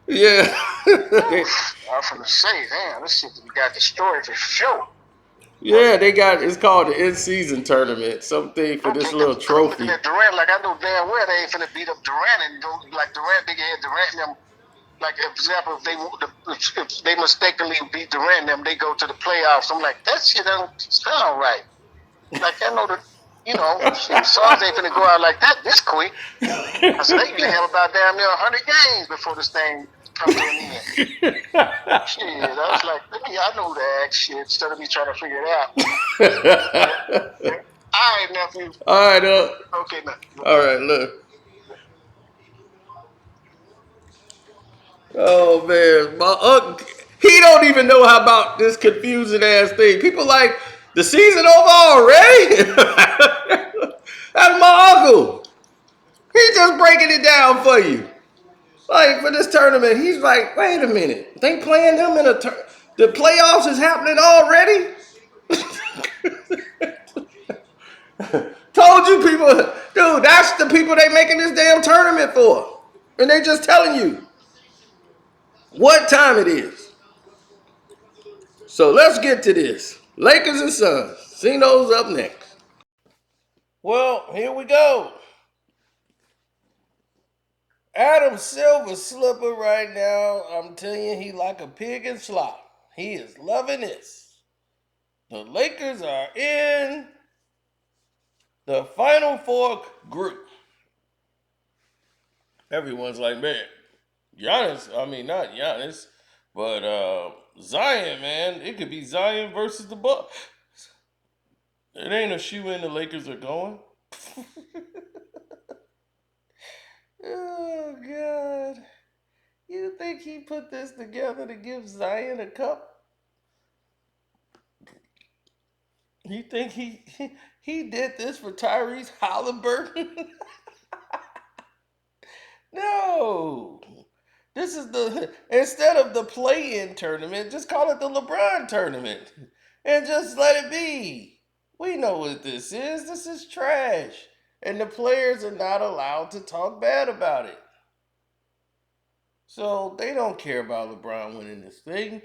Yeah. I'm finna say, damn, this shit got destroyed for sure. But Yeah, they got it's called the in season tournament. Something for this okay, little cause I'm looking trophy. at Durant, like I know damn well they ain't finna beat up Durant and go like Durant, they had Durant and them. Like, for example, if they mistakenly beat Durant and them, they go to the playoffs. I'm like, that shit don't sound right. Like, I know that, shit, Suns ain't finna go out like that this quick. I said, they usually have about damn near 100 games before this thing come to an end. Shit, I was like, I know that shit instead of me trying to figure it out. Yeah, yeah. All right, nephew. All right, Okay, nephew. all right, look. Oh man, my uncle, he don't even know how about this confusing ass thing. People like the season over already. That's my uncle. He just breaking it down for you. Like for this tournament, he's like, wait a minute, they playing them in the playoffs is happening already. Told you people, dude, that's the people they making this damn tournament for. And they just telling you what time it is. So let's get to this. Lakers and Suns. Cino's up next. Well, here we go. Adam Silver slipper right now. I'm telling you, he like a pig in slop. He is loving this. The Lakers are in the Final Four group. Everyone's like, man, Giannis, I mean, not Giannis, but Zion, man. It could be Zion versus the Bucks. It ain't a shoe in the Lakers are going. Oh, God. You think he put this together to give Zion a cup? You think he did this for Tyrese Halliburton? No. This is the instead of the play-in tournament, just call it the LeBron tournament and just let it be. We know what this is. This is trash. And the players are not allowed to talk bad about it. So they don't care about LeBron winning this thing.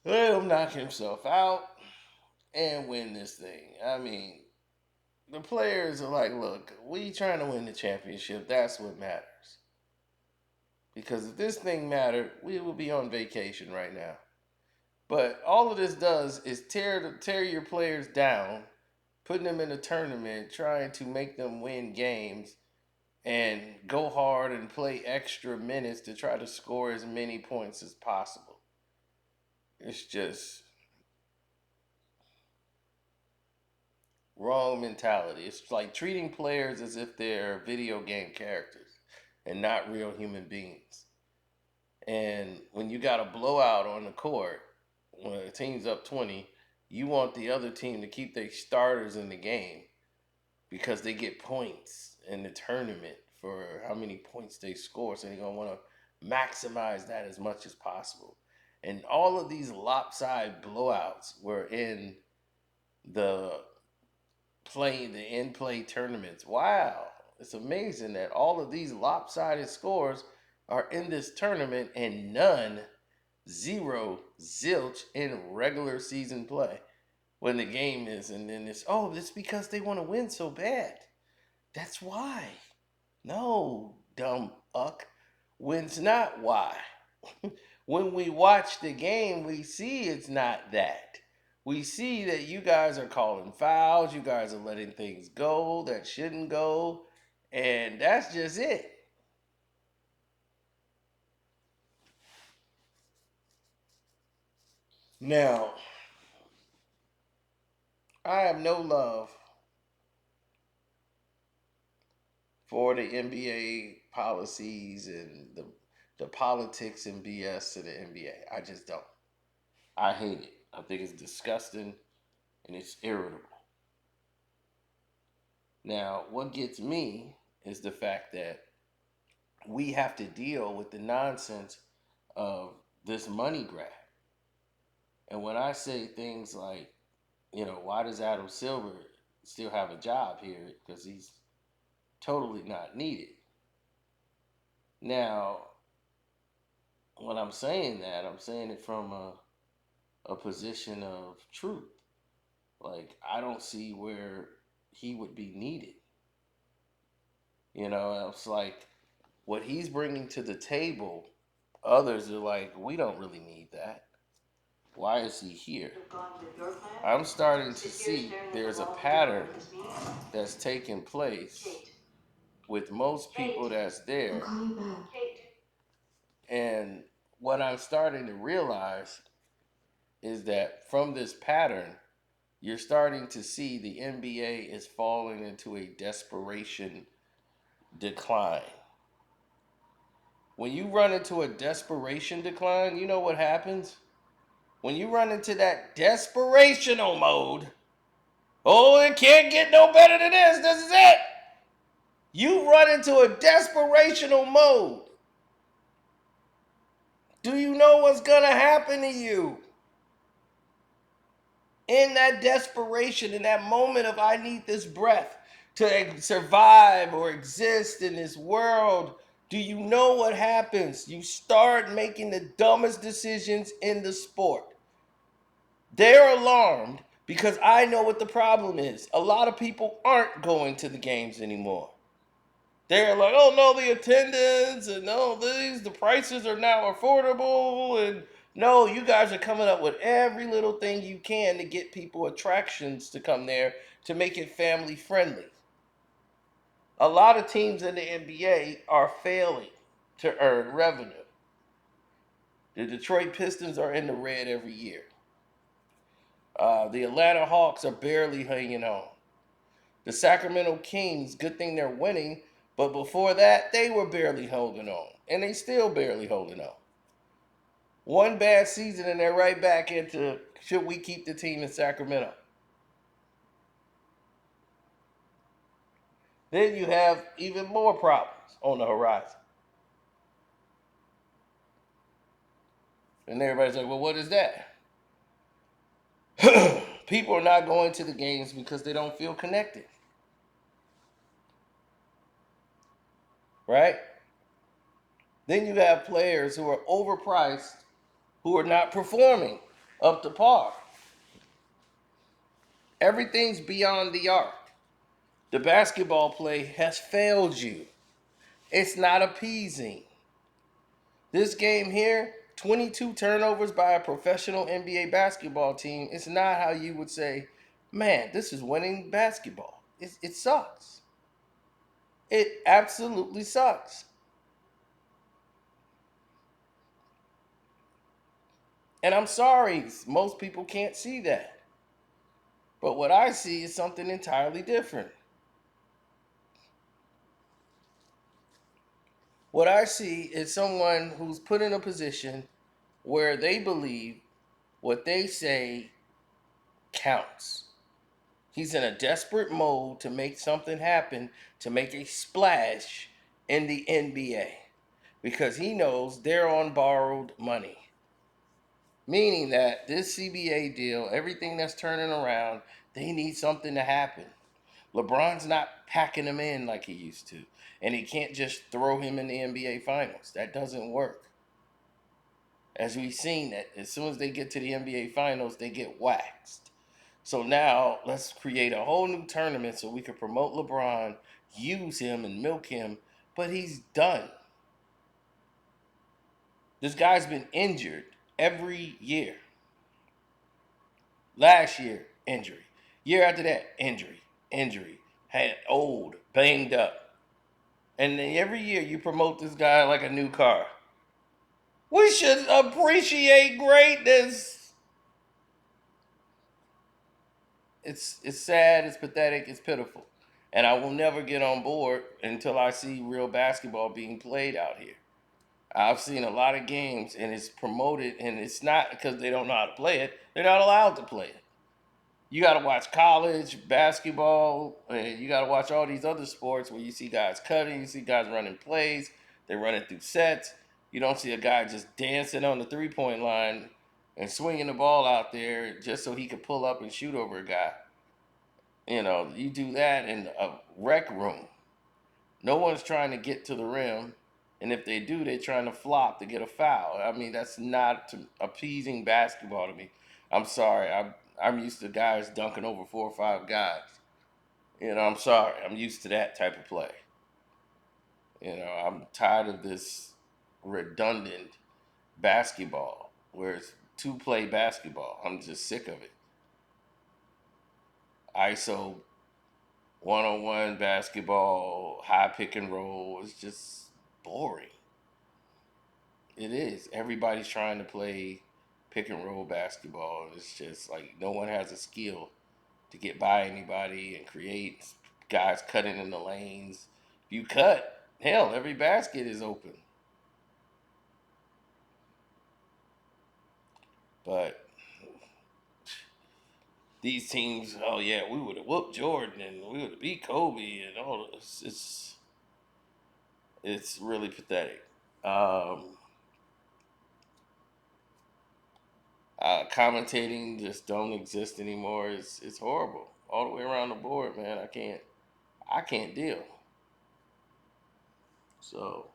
Let him knock himself out and win this thing. I mean, the players are like, look, we trying to win the championship. That's what matters. Because if this thing mattered, we would be on vacation right now. But all of this does is tear your players down, putting them in a tournament, trying to make them win games, and go hard and play extra minutes to try to score as many points as possible. It's just wrong mentality. It's like treating players as if they're video game characters and not real human beings. And when you got a blowout on the court, when a team's up 20, you want the other team to keep their starters in the game because they get points in the tournament for how many points they score. So they're going to want to maximize that as much as possible. And all of these lopsided blowouts were in the the in play tournaments. Wow. It's amazing that all of these lopsided scores are in this tournament and none, zero, zilch in regular season play when the game is. And then it's because they want to win so bad. That's why. No, dumb uck. When's not why. When we watch the game, we see it's not that. We see that you guys are calling fouls, you guys are letting things go that shouldn't go, and that's just it. Now, I have no love for the NBA policies and the politics and BS of the NBA. I just don't. I hate it. I think it's disgusting and it's irritable. Now, what gets me is the fact that we have to deal with the nonsense of this money grab. And when I say things like, why does Adam Silver still have a job here? Because he's totally not needed. Now, when I'm saying that, I'm saying it from a position of truth. Like, I don't see where he would be needed. It's like what he's bringing to the table, others are like, we don't really need that. Why is he here? I'm starting to see there's a pattern that's taking place with most people that's I'm there. calling back. And what I'm starting to realize is that from this pattern, you're starting to see the NBA is falling into a desperation decline. When you run into a desperation decline, you know what happens? When you run into that desperational mode, oh, it can't get no better than this. This is it. You run into a desperational mode. Do you know what's going to happen to you? In that desperation, in that moment of I need this breath to survive or exist in this world, do you know what happens? You start making the dumbest decisions in the sport. They're alarmed because I know what the problem is. A lot of people aren't going to the games anymore. They're like, oh no, the attendance and no, the prices are now affordable, and no, you guys are coming up with every little thing you can to get people attractions to come there to make it family friendly. A lot of teams in the NBA are failing to earn revenue. The Detroit Pistons are in the red every year. The Atlanta Hawks are barely hanging on. The Sacramento Kings, good thing they're winning, but before that, they were barely holding on. And they still barely holding on. One bad season and they're right back into should we keep the team in Sacramento? Then you have even more problems on the horizon. And everybody's like, well, what is that? People are not going to the games because they don't feel connected. Right? Then you have players who are overpriced who are not performing up to par. Everything's beyond the arc. The basketball play has failed you. It's not appeasing. This game here, 22 turnovers by a professional NBA basketball team, it's not how you would say, man, this is winning basketball. It sucks. It absolutely sucks. And I'm sorry, most people can't see that. But what I see is something entirely different. What I see is someone who's put in a position where they believe what they say counts. He's in a desperate mode to make something happen, to make a splash in the NBA because he knows they're on borrowed money. Meaning that this CBA deal, everything that's turning around, they need something to happen. LeBron's not packing him in like he used to, and he can't just throw him in the NBA Finals. That doesn't work. As we've seen, that as soon as they get to the NBA Finals, they get waxed. So now let's create a whole new tournament so we can promote LeBron, use him and milk him, but he's done. This guy's been injured every year. Last year, injury. Year after that, injury. Injury. Had old, banged up. And then every year you promote this guy like a new car. We should appreciate greatness. It's sad, it's pathetic, it's pitiful. And I will never get on board until I see real basketball being played out here. I've seen a lot of games and it's promoted, and it's not because they don't know how to play it. They're not allowed to play it. You got to watch college basketball, and you got to watch all these other sports where you see guys cutting, you see guys running plays, they're running through sets. You don't see a guy just dancing on the 3-point line and swinging the ball out there just so he could pull up and shoot over a guy. You do that in a rec room. No one's trying to get to the rim, And if they do, they're trying to flop to get a foul. I mean, that's not appeasing basketball to me. I'm sorry. I'm used to guys dunking over 4 or 5 guys. I'm sorry. I'm used to that type of play. I'm tired of this redundant basketball where it's two play basketball. I'm just sick of it. ISO 1-on-1 basketball, high pick and roll. It's just boring. It is. Everybody's trying to play pick and roll basketball. It's just like no one has a skill to get by anybody and create guys cutting in the lanes. If you cut, hell, every basket is open. But these teams, oh yeah, we would have whooped Jordan and we would have beat Kobe and all this. It's really pathetic. Um, Commentating just don't exist anymore. It's horrible all the way around the board, man. I can't deal. So,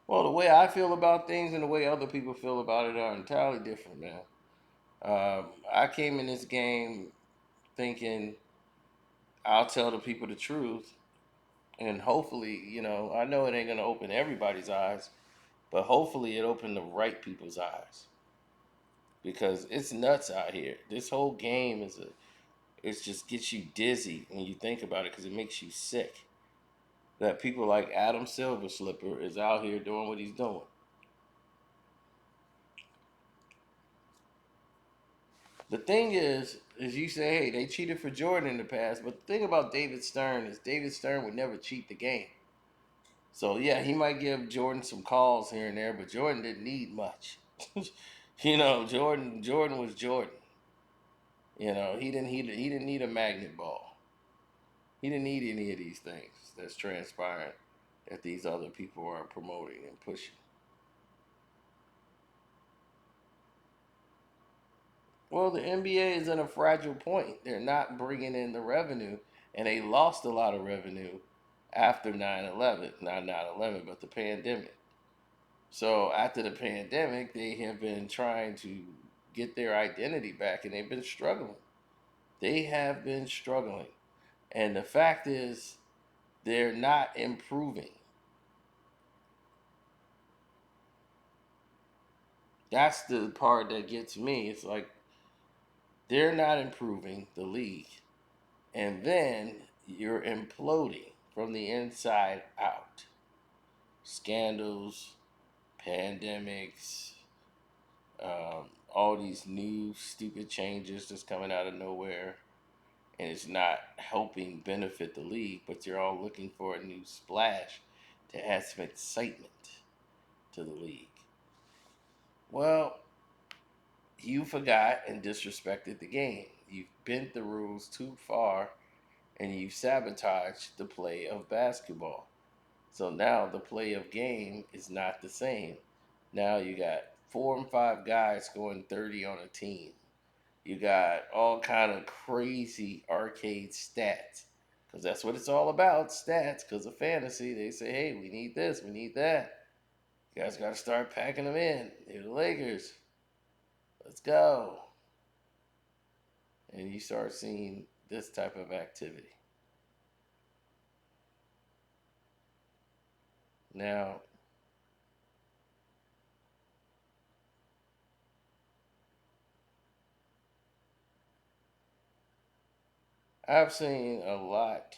well, the way I feel about things and the way other people feel about it are entirely different, man. I came in this game thinking I'll tell the people the truth, and hopefully, I know it ain't gonna open everybody's eyes, but hopefully it opened the right people's eyes because it's nuts out here. This whole game it just gets you dizzy when you think about it because it makes you sick. That people like Adam Silver Slipper is out here doing what he's doing. The thing is you say, hey, they cheated for Jordan in the past, but the thing about David Stern is David Stern would never cheat the game. So yeah, he might give Jordan some calls here and there, but Jordan didn't need much. Jordan was Jordan. He didn't need a magnet ball. He didn't need any of these things that's transpiring that these other people are promoting and pushing. Well, the NBA is in a fragile point. They're not bringing in the revenue, and they lost a lot of revenue after 9/11. Not 9/11, but the pandemic. So after the pandemic, they have been trying to get their identity back, and they've been struggling. They have been struggling. And the fact is, they're not improving. That's the part that gets me. It's like they're not improving the league. And then you're imploding from the inside out. Scandals, pandemics, all these new stupid changes that's coming out of nowhere. And it's not helping benefit the league, but you're all looking for a new splash to add some excitement to the league. Well, you forgot and disrespected the game. You've bent the rules too far and you've sabotaged the play of basketball. So now the play of game is not the same. Now you got 4 and 5 guys scoring 30 on a team. You got all kind of crazy arcade stats because that's what it's all about, stats. Because of fantasy, they say, hey, we need this, we need that. You guys got to start packing them in. They're the Lakers. Let's go. And you start seeing this type of activity. Now, I've seen a lot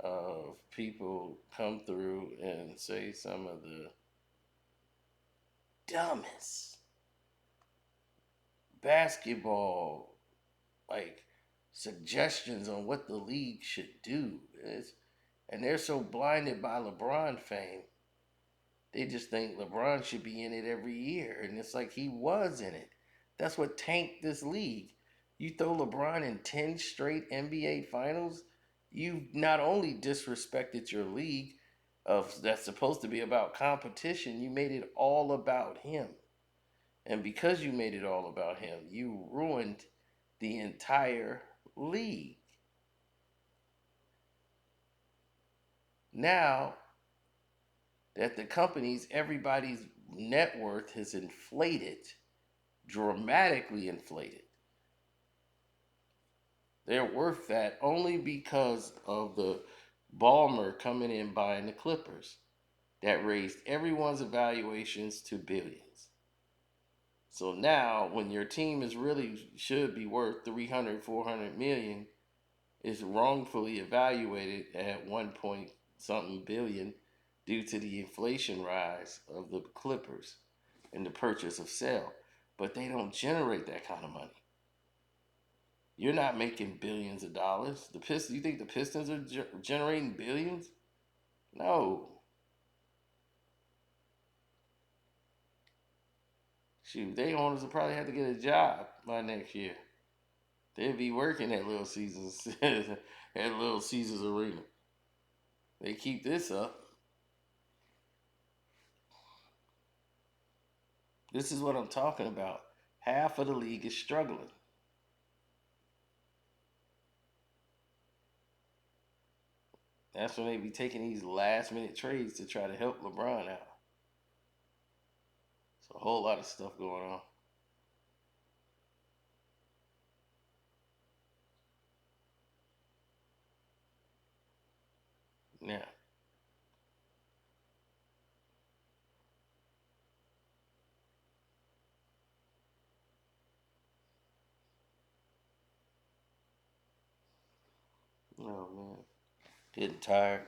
of people come through and say some of the dumbest basketball like suggestions on what the league should do. And they're so blinded by LeBron fame, they just think LeBron should be in it every year. And it's like he was in it. That's what tanked this league. You throw LeBron in 10 straight NBA finals, you've not only disrespected your league of that's supposed to be about competition, you made it all about him. And because you made it all about him, you ruined the entire league. now that the companies, everybody's net worth has inflated, dramatically inflated. They're worth that only because of the Ballmer coming in buying the Clippers that raised everyone's evaluations to billions. So now when your team is really should be worth 300, 400 million, is wrongfully evaluated at 1 point something billion due to the inflation rise of the Clippers and the purchase of sale. But they don't generate that kind of money. You're not making billions of dollars. The Pistons, you think the Pistons are generating billions? No. Shoot, they owners will probably have to get a job by next year. They'll be working at Little Caesars at Little Caesars Arena. They keep this up. This is what I'm talking about. Half of the league is struggling. That's when they be taking these last minute trades to try to help LeBron out. It's a whole lot of stuff going on. Yeah. Oh man. Getting tired.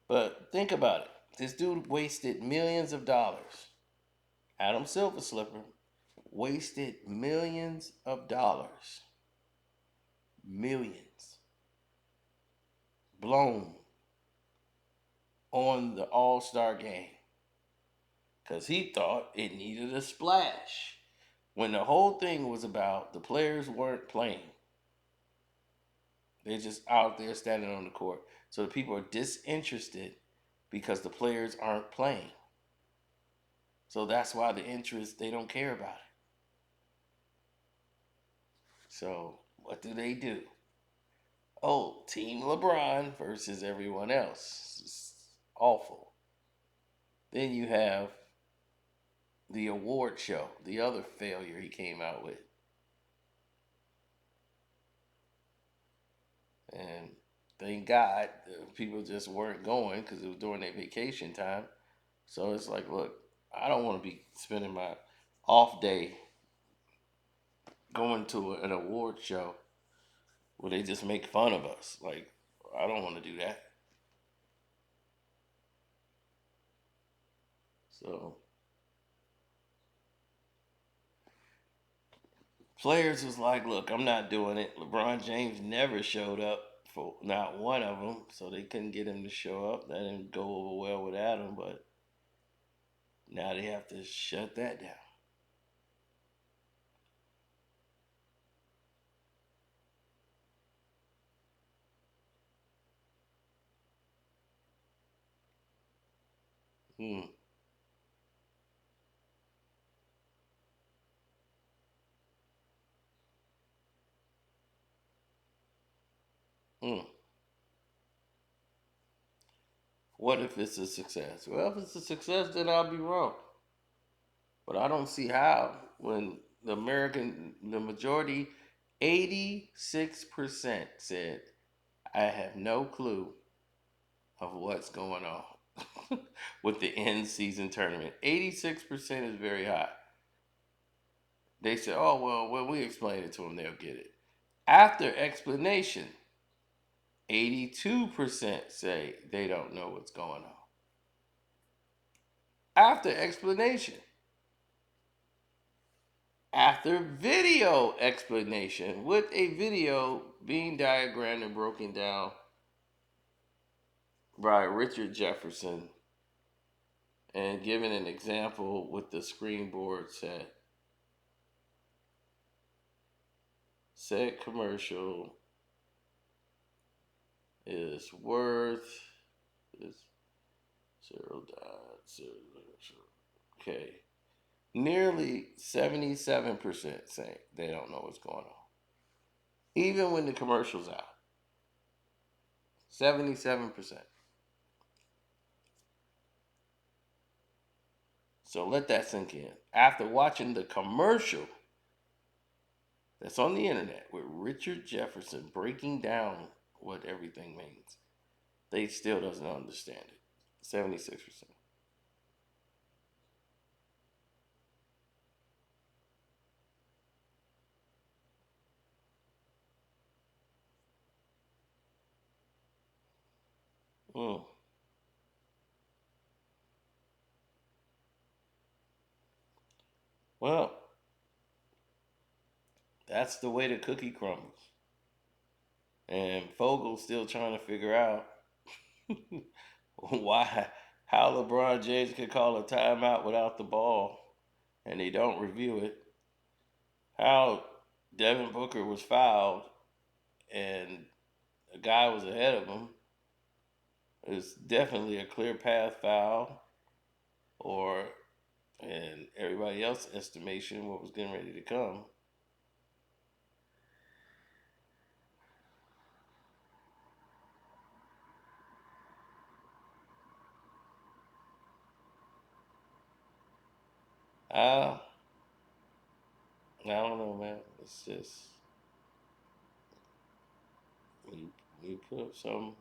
But think about it. This dude wasted millions of dollars. Adam Silver Slipper wasted millions of dollars. Millions. Blown on the All Star game. Because he thought it needed a splash. When the whole thing was about the players weren't playing. They're just out there standing on the court. So the people are disinterested because the players aren't playing. So that's why the interest, they don't care about it. So what do? Oh, Team LeBron versus everyone else. It's awful. Then you have the award show, the other failure he came out with. And thank God people just weren't going because it was during their vacation time. So it's like, look, I don't want to be spending my off day going to an award show where they just make fun of us. Like, I don't want to do that. So players was like, look, I'm not doing it. LeBron James never showed up for not one of them, so they couldn't get him to show up. That didn't go over well with Adam, but now they have to shut that down. Hmm. Hmm. What if it's a success? Well, if it's a success, then I'll be wrong. But I don't see how when the majority, 86% said, I have no clue of what's going on with the end season tournament. 86% is very high. They said, oh, well, when we explain it to them, they'll get it. After explanation, 82% say they don't know what's going on. After explanation, after video explanation, with a video being diagrammed and broken down by Richard Jefferson and given an example with the screen board set, said commercial is worth is 0.0. Okay. Nearly 77% say they don't know what's going on. Even when the commercial's out. 77%. So let that sink in. After watching the commercial that's on the internet with Richard Jefferson breaking down what everything means, they still doesn't understand it. 76%. Mm. Well, that's the way the cookie crumbles. And Fogel's still trying to figure out why, how LeBron James could call a timeout without the ball and they don't review it. How Devin Booker was fouled and a guy was ahead of him. It's definitely a clear path foul, or in everybody else's estimation, what was getting ready to come. Uh, I don't know, man. It's just when you put up some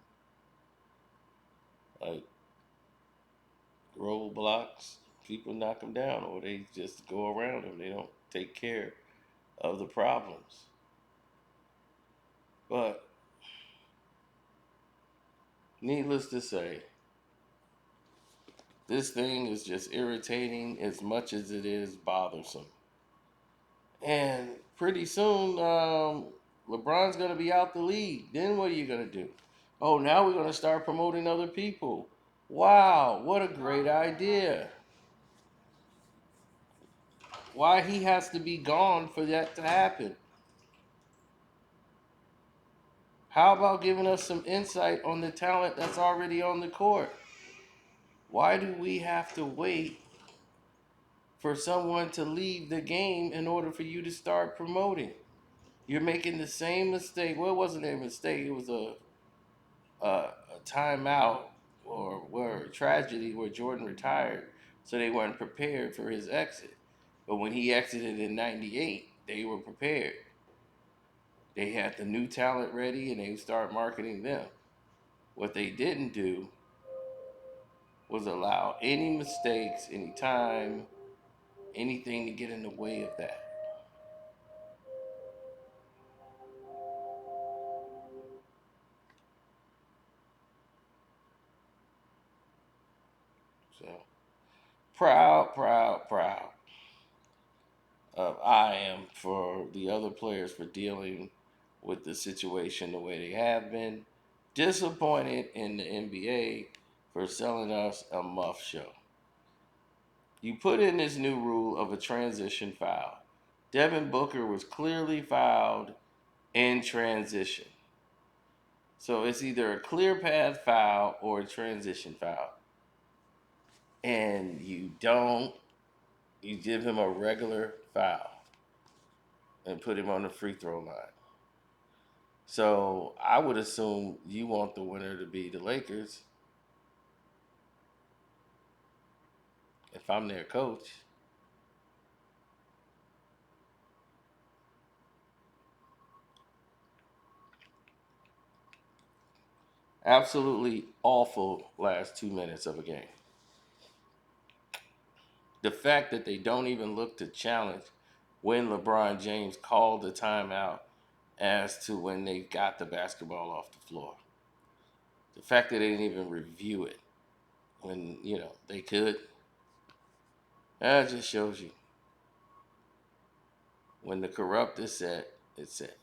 like roadblocks, people knock them down, or they just go around them. They don't take care of the problems. But needless to say, this thing is just irritating as much as it is bothersome. And pretty soon, LeBron's going to be out the league. Then what are you going to do? Oh, now we're going to start promoting other people. Wow, what a great idea. Why he has to be gone for that to happen? How about giving us some insight on the talent that's already on the court? Why do we have to wait for someone to leave the game in order for you to start promoting? You're making the same mistake. Well, it wasn't a mistake. It was a timeout or where tragedy where Jordan retired, so they weren't prepared for his exit. But when he exited in '98, they were prepared. They had the new talent ready, and they started marketing them. What they didn't do was allow any mistakes, any time, anything to get in the way of that. So proud, proud, proud of I am for the other players for dealing with the situation the way they have been. Disappointed in the NBA for selling us a muff show. You put in this new rule of a transition foul. Devin Booker was clearly fouled in transition. So it's either a clear path foul or a transition foul. And you give him a regular foul and put him on the free throw line. So I would assume you want the winner to be the Lakers if I'm their coach. Absolutely awful last 2 minutes of a game. The fact that they don't even look to challenge when LeBron James called the timeout as to when they got the basketball off the floor. The fact that they didn't even review it when, they could, that just shows you when the corrupt is set, it's set.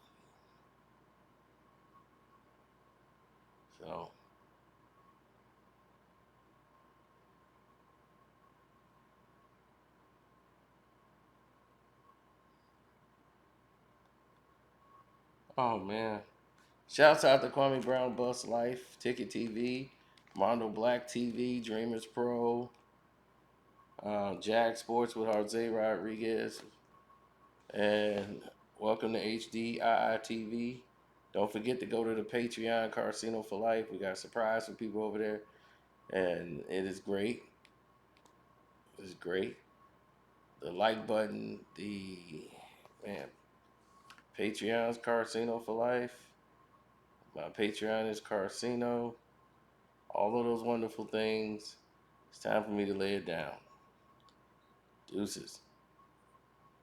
So, oh man. Shouts out to Kwame Brown Bus Life, Ticket TV, Mondo Black TV, Dreamers Pro, Jag Sports with Jose Rodriguez, and welcome to HDII TV. Don't forget to go to the Patreon KARCENO for Life. We got a surprise for people over there, and it is great. is great. The like button, the man, Patreon's KARCENO for life. My Patreon is KARCENO. All of those wonderful things. It's time for me to lay it down. Deuces.